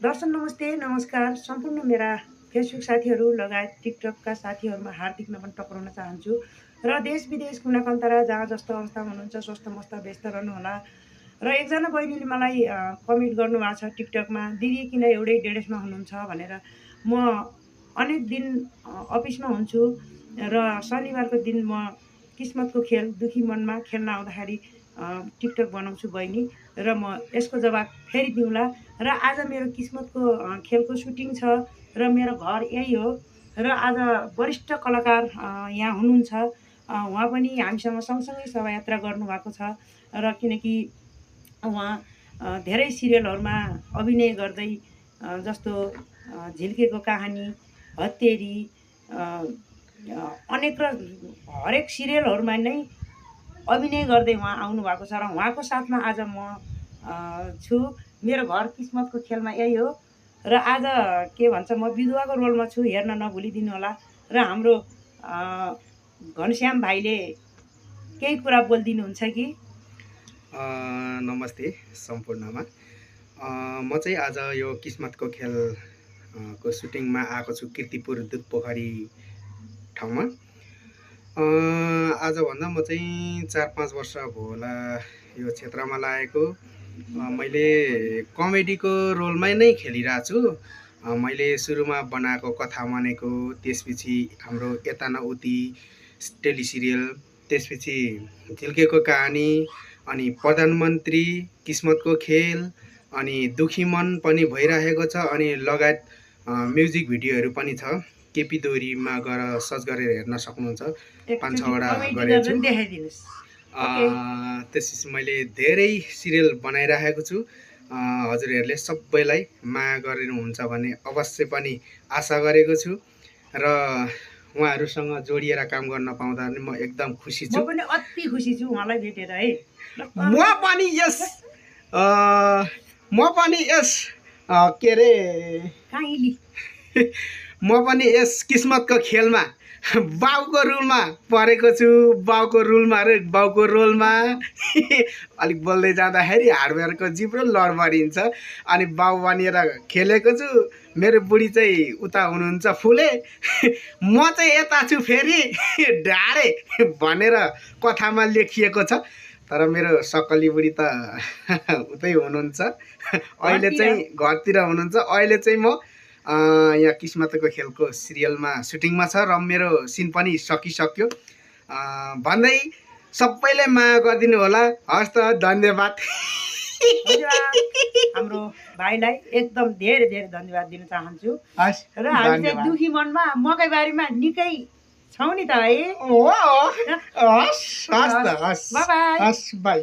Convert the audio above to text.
दर्शन नमस्ते नमस्कार सम्पूर्ण मेरा फेसबुक साथीहरू लगायत टिकटकका साथीहरूमा हार्दिक नमन टक्राउन चाहन्छु र देश विदेश कुना कन्तरा जहाँ जस्तो अवस्थामा हुनुहुन्छ स्वस्थ मस्त व्यस्त रहनुहोला। र एकजना बहिनीले मलाई कमेन्ट गर्नुभएको छ टिकटकमा, दिदी किन एउटै ड्रेसमा हुनुहुन्छ भनेर। म अनेक दिन अफिसमा हुन्छु र शनिबारको दिन म किस्मतको खेल दुखी मनमा खेल्न आउँदाखेरि टिकटक बनाउँछु बहिनी, र म यसको जवाब फेरि दिउँला। र आज मेरो किस्मतको खेलको सुटिङ छ र मेरो घर यही हो र आज वरिष्ठ कलाकार यहाँ हुनुहुन्छ। उहाँ पनि हामीसँग सँगसँगै शोभायात्रा गर्नुभएको छ र किनकि उहाँ धेरै सिरियलहरूमा अभिनय गर्दै जस्तो झिल्केको कहानी, हत्तेरी, अनेक र हरेक सिरियलहरूमा नै अभिनय गर्दै उहाँ आउनुभएको छ र उहाँको साथमा आज म छु। मेरो घर किस्मतको खेलमा यही हो र आज के भन्छ म विधवाको रोलमा छु, हेर्न नभुलिदिनु होला। र हाम्रो घनश्याम भाइले केही कुरा बोलिदिनुहुन्छ कि? नमस्ते सम्पूर्णमा। म चाहिँ आज यो किस्मतको खेल को सुटिङमा आएको छु कीर्तिपुर दुधपोखरी ठाउँमा। आजभन्दा म चाहिँ 4-5 वर्ष भयो होला यो क्षेत्रमा लागेको। मैले कमेडीको रोलमै नै खेलिरहेको छु। मैले सुरुमा बनाएको कथा मानेको, त्यसपछि हाम्रो यता न उति टेलिसिरियल, त्यसपछि झिल्केको कहानी, अनि प्रधानमन्त्री, किस्मतको खेल, अनि दुखी मन पनि भइरहेको छ, अनि लगायत म्युजिक भिडियोहरू पनि छ। केपी दोहोरीमा गएर सर्च गरेर हेर्न सक्नुहुन्छ। 5-6वटा गरेको छु। त्यसपछि मैले धेरै सिरियल बनाइरहेको छु। हजुरहरूले सबैलाई माया गरिनुहुन्छ भने अवश्य पनि आशा गरेको छु र उहाँहरूसँग जोडिएर काम गर्न पाउँदा पनि म एकदम खुसी छु। म पनि अति खुसी छु उहाँलाई भेटेर है। म पनि यस के अरे म पनि यस किस्मतको खेलमा बाउको रोलमा परेको छु। बाउको रोलमा अलिक बोल्दै जाँदाखेरि हार्डवेयरको जिब्रो लडबडिन्छ। अनि बाउ बनिएर खेलेको छु। मेरो बुढी चाहिँ उता हुनुहुन्छ फुले, म चाहिँ यता छु फेरि ढाडे भनेर कथामा लेखिएको छ। तर मेरो सक्कली बुढी त उतै हुनुहुन्छ, अहिले चाहिँ घरतिर हुनुहुन्छ। अहिले चाहिँ म यहाँ किस्मतको खेलको सिरियलमा सुटिङमा छ र मेरो सिन पनि सकिसक्यो भन्दै सबैले माया गरिदिनु होला। हस् त, धन्यवाद। हाम्रो भाइलाई एकदम धेरै धेरै धन्यवाद दिन चाहन्छु। र हामी चाहिँ दुखी मनमा मकैबारीमा निकै छौँ नि त है। हस्, बाई।